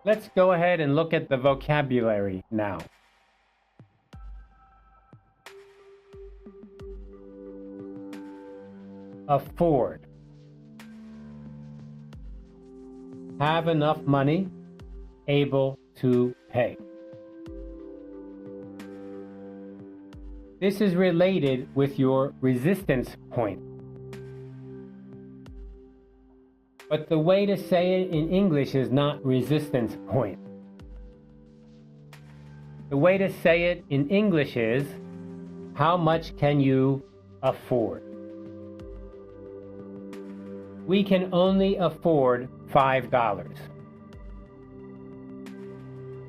Let's go ahead and look at the vocabulary now. Afford. Have enough money, able to pay. This is related with your resistance point. But the way to say it in English is not resistance point. The way to say it in English is, how much can you afford? We can only afford $5.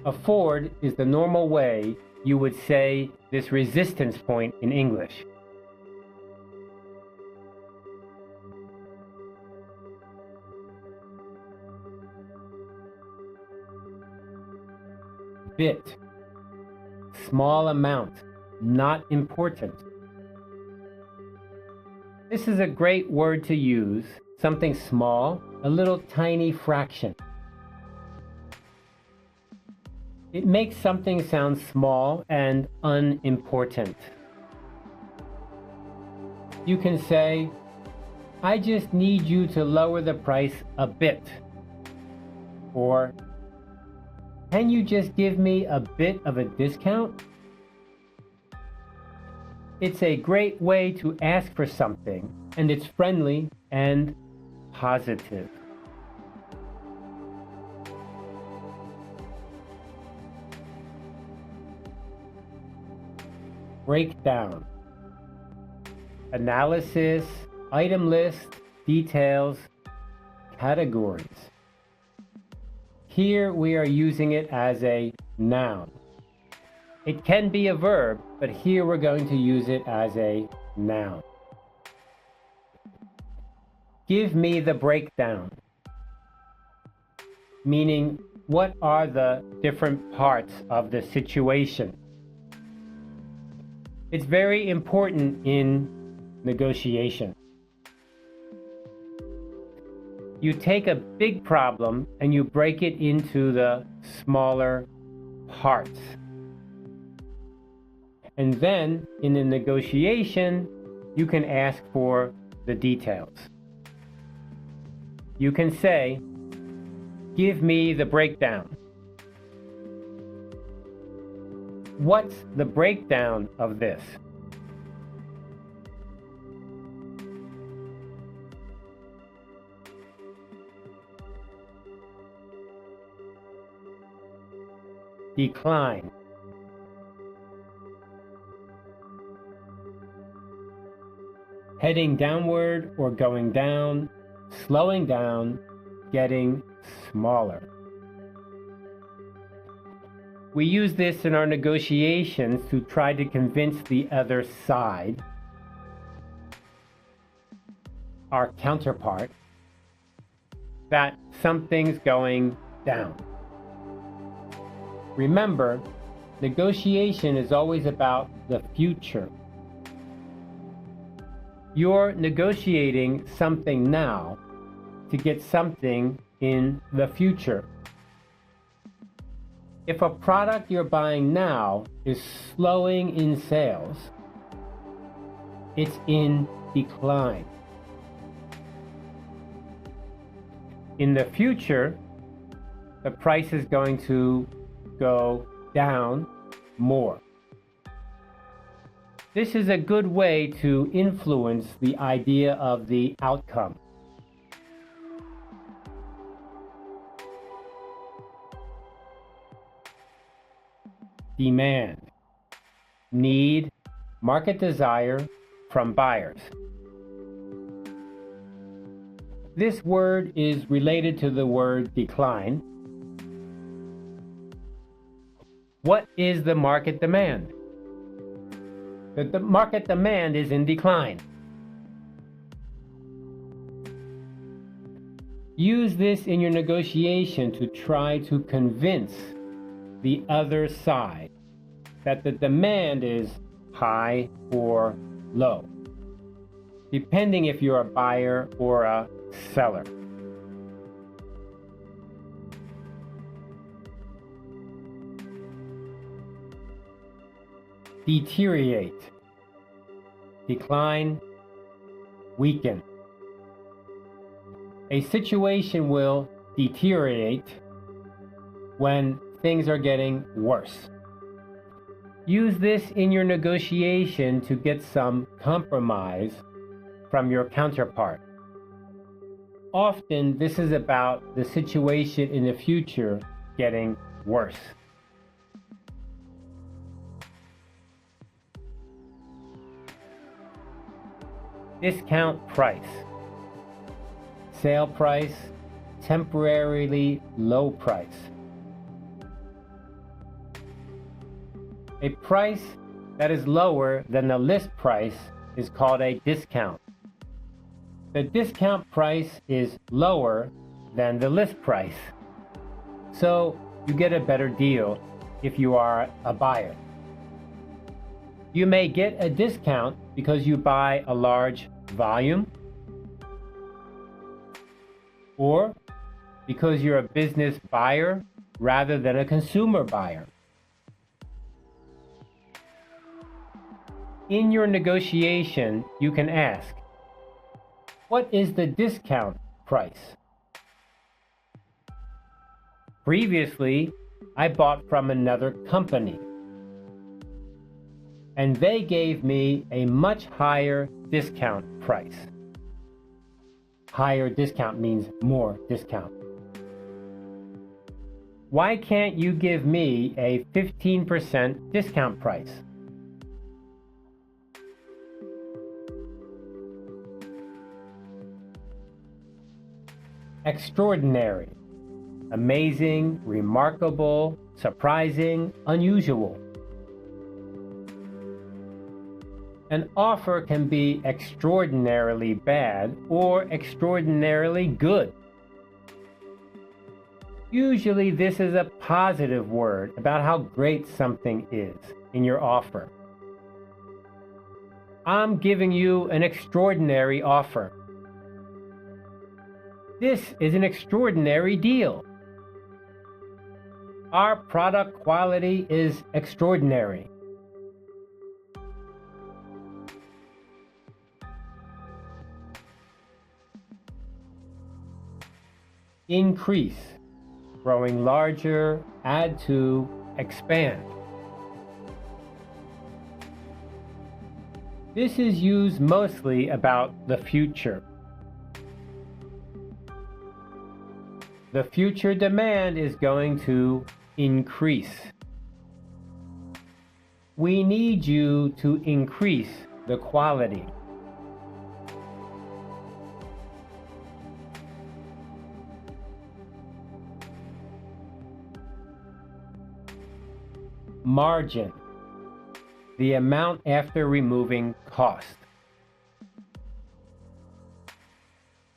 Afford is the normal way you would say this resistance point in English. Bit. Small amount, not important. This is a great word to use, something small, a little tiny fraction. It makes something sound small and unimportant. You can say, I just need you to lower the price a bit. Or, can you just give me a bit of a discount? It's a great way to ask for something, and it's friendly and positive. Breakdown. Analysis, item list, details, categories. Here we are using it as a noun. It can be a verb, but here we're going to use it as a noun. Give me the breakdown. Meaning, what are the different parts of the situation? It's very important in negotiation. You take a big problem and you break it into the smaller parts. And then, in a negotiation, you can ask for the details. You can say, give me the breakdown. What's the breakdown of this? Decline. Heading downward or going down, slowing down, getting smaller. We use this in our negotiations to try to convince the other side, our counterpart, that something's going down. Remember, negotiation is always about the future. You're negotiating something now to get something in the future. If a product you're buying now is slowing in sales, it's in decline. In the future, the price is going to go down more. This is a good way to influence the idea of the outcome. Demand. Need, market desire from buyers. This word is related to the word decline. What is the market demand? The market demand is in decline. Use this in your negotiation to try to convince the other side that the demand is high or low, depending if you're a buyer or a seller. deteriorate, decline, weaken. A situation will deteriorate when things are getting worse. Use this in your negotiation to get some compromise from your counterpart. Often, this is about the situation in the future getting worse. Discount price. Sale price, temporarily low price. A price that is lower than the list price is called a discount. The discount price is lower than the list price, so you get a better deal if you are a buyer. You may get a discount because you buy a large volume, or because you're a business buyer rather than a consumer buyer. In your negotiation, you can ask, what is the discount price? Previously, I bought from another company, and they gave me a much higher discount price. Higher discount means more discount. Why can't you give me a 15% discount price? Extraordinary, amazing, remarkable, surprising, unusual. An offer can be extraordinarily bad or extraordinarily good. Usually this is a positive word about how great something is in your offer. I'm giving you an extraordinary offer. This is an extraordinary deal. Our product quality is extraordinary. Increase, growing larger, add to, expand. This is used mostly about the future. The future demand is going to increase. We need you to increase the quality. Margin, the amount after removing cost.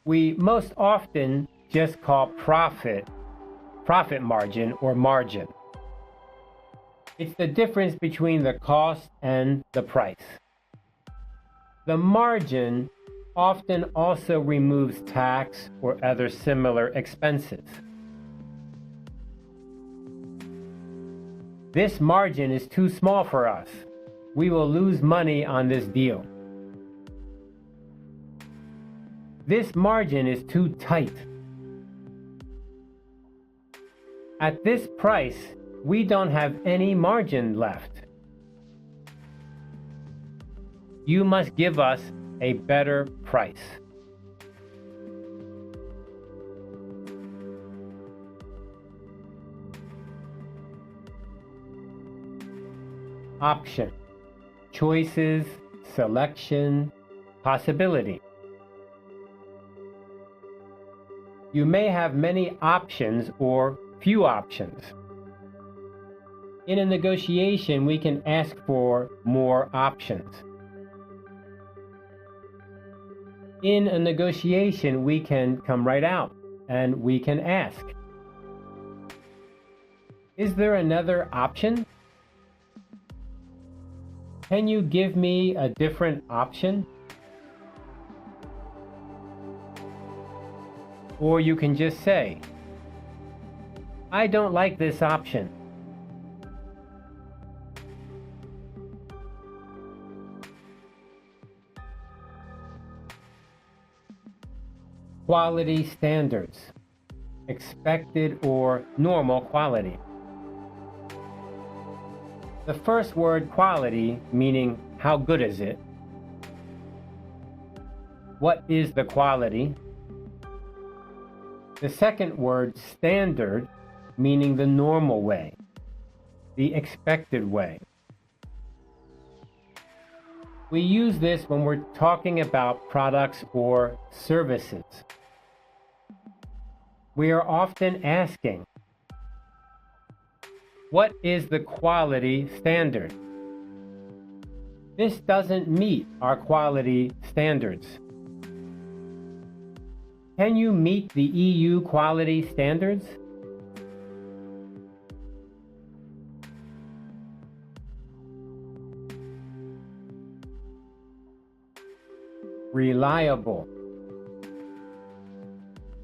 We most often just call profit margin or margin. It's the difference between the cost and the price. The margin often also removes tax or other similar expenses. This margin is too small for us. We will lose money on this deal. This margin is too tight. At this price, we don't have any margin left. You must give us a better price. Option, choices, selection, possibility. You may have many options or few options. In a negotiation, we can ask for more options. In a negotiation, we can come right out and we can ask, is there another option? Can you give me a different option? Or you can just say, I don't like this option. quality standards, expected or normal quality. The first word, quality, meaning how good is it? What is the quality? The second word, standard, meaning the normal way, the expected way. We use this when we're talking about products or services. We are often asking, what is the quality standard? This doesn't meet our quality standards. Can you meet the EU quality standards? Reliable,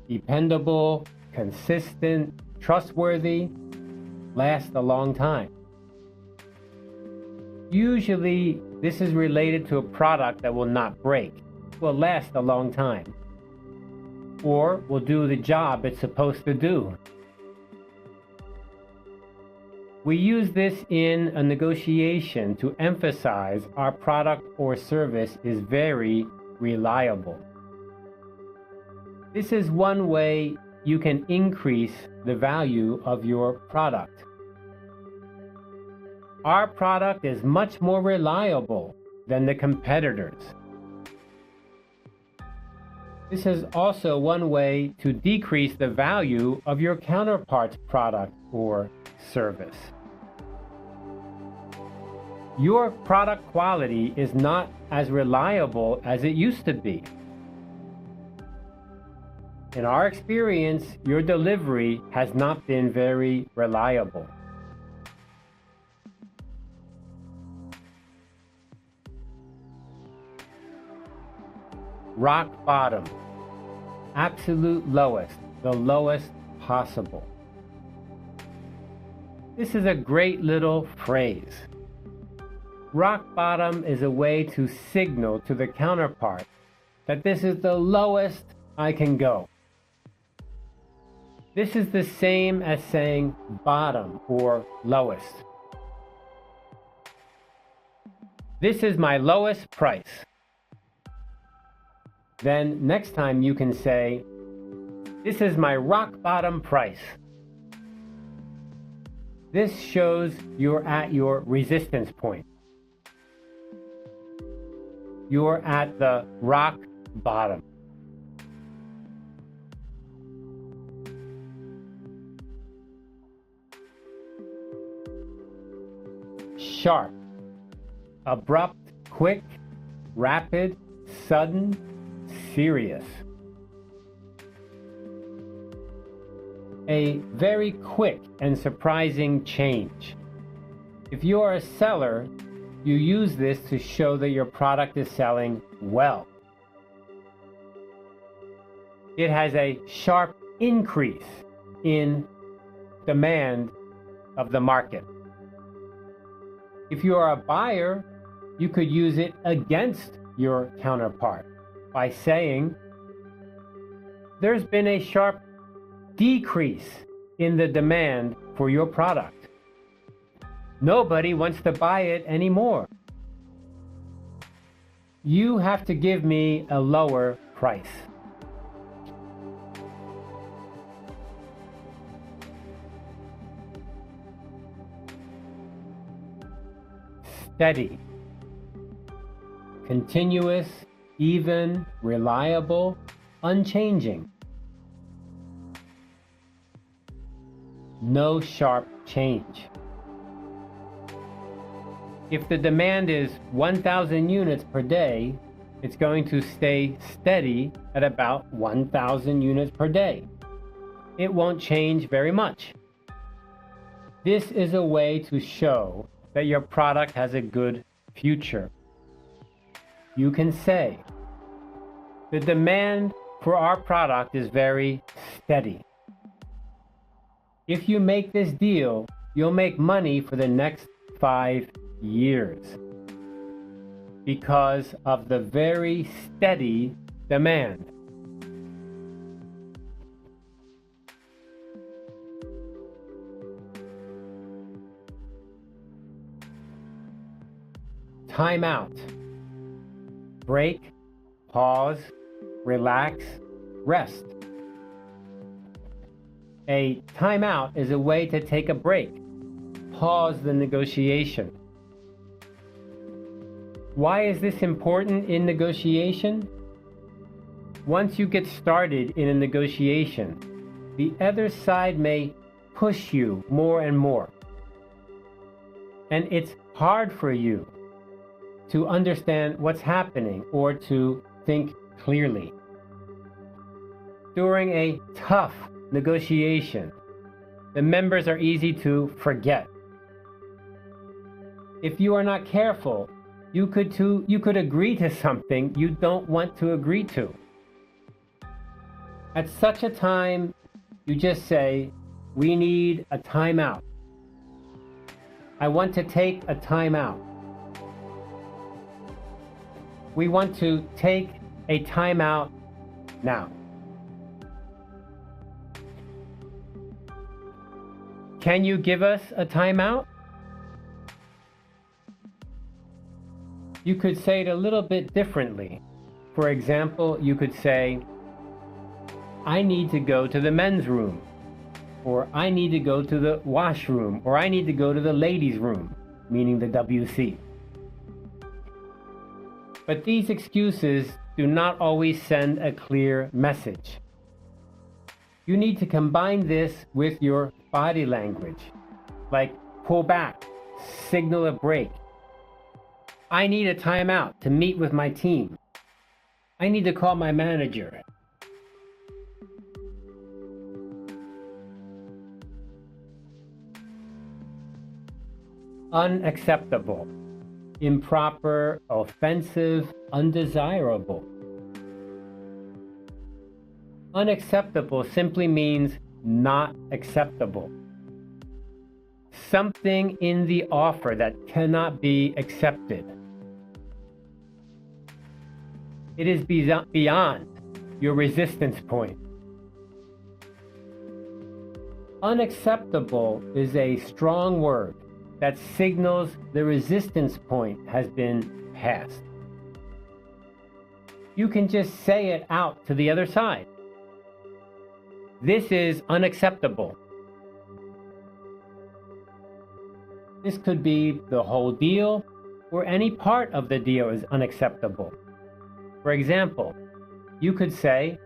dependable, consistent, trustworthy, last a long time. Usually, this is related to a product that will not break, will last a long time, or will do the job it's supposed to do. We use this in a negotiation to emphasize our product or service is very reliable. This is one way you can increase the value of your product. Our product is much more reliable than the competitors. This is also one way to decrease the value of your counterpart's product or service. Your product quality is not as reliable as it used to be. In our experience, your delivery has not been very reliable. Rock bottom, absolute lowest, the lowest possible. This is a great little phrase. Rock bottom is a way to signal to the counterpart that this is the lowest I can go. This is the same as saying bottom or lowest. This is my lowest price. Then next time you can say, this is my rock bottom price. This shows you're at your resistance point. You're at the rock bottom. Sharp, abrupt, quick, rapid, sudden, serious. A very quick and surprising change. If you are a seller, you use this to show that your product is selling well. It has a sharp increase in demand of the market. If you are a buyer, you could use it against your counterpart by saying, there's been a sharp decrease in the demand for your product. Nobody wants to buy it anymore. You have to give me a lower price. Steady, continuous, even, reliable, unchanging. No sharp change. If the demand is 1,000 units per day, it's going to stay steady at about 1,000 units per day. It won't change very much. This is a way to show that your product has a good future. You can say, the demand for our product is very steady. If you make this deal, you'll make money for the next 5 years because of the very steady demand. time out. Break, pause, relax, rest. A timeout is a way to take a break, pause the negotiation. Why is this important in negotiation? Once you get started in a negotiation, the other side may push you more and more. And it's hard for you to understand what's happening or to think clearly. During a tough negotiation, the members are easy to forget. If you are not careful, you could agree to something you don't want to agree to. At such a time, you just say, "We need a timeout. I want to take a timeout. We want to take a timeout now." Can you give us a timeout? You could say it a little bit differently. For example, you could say, "I need to go to the men's room," or "I need to go to the washroom," or "I need to go to the ladies' room," meaning the WC. But these excuses do not always send a clear message. You need to combine this with your body language, like pull back, signal a break. "I need a timeout to meet with my team. I need to call my manager." Unacceptable, improper, offensive, undesirable. Unacceptable simply means not acceptable. Something in the offer that cannot be accepted. It is beyond your resistance point. Unacceptable is a strong word that signals the resistance point has been passed. You can just say it out to the other side. "This is unacceptable." This could be the whole deal, or any part of the deal is unacceptable. For example, you could say,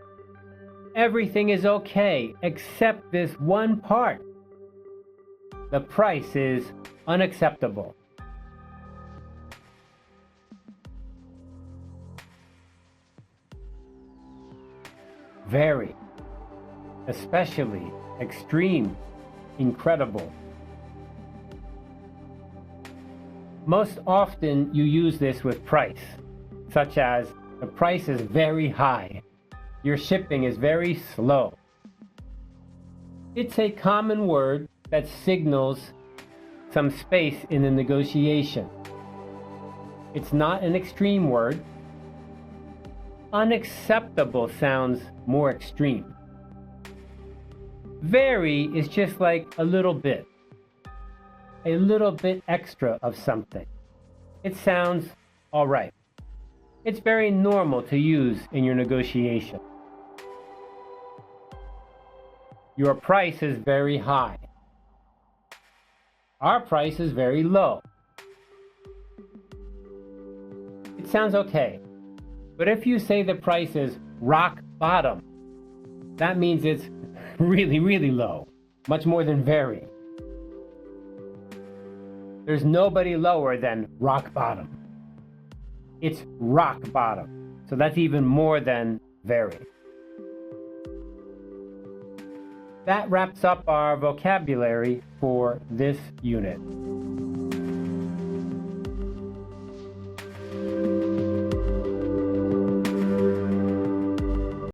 "Everything is okay except this one part. The price is unacceptable." Very, especially, extreme, incredible. Most often you use this with price, such as, "The price is very high. Your shipping is very slow." It's a common word that signals some space in the negotiation. It's not an extreme word. Unacceptable sounds more extreme. Very is just like a little bit extra of something. It sounds all right. It's very normal to use in your negotiation. Your price is very high. Our price is very low. It sounds okay. But if you say the price is rock bottom, that means it's really, really low. Much more than very. There's nobody lower than rock bottom. It's rock bottom. So that's even more than very. That wraps up our vocabulary for this unit.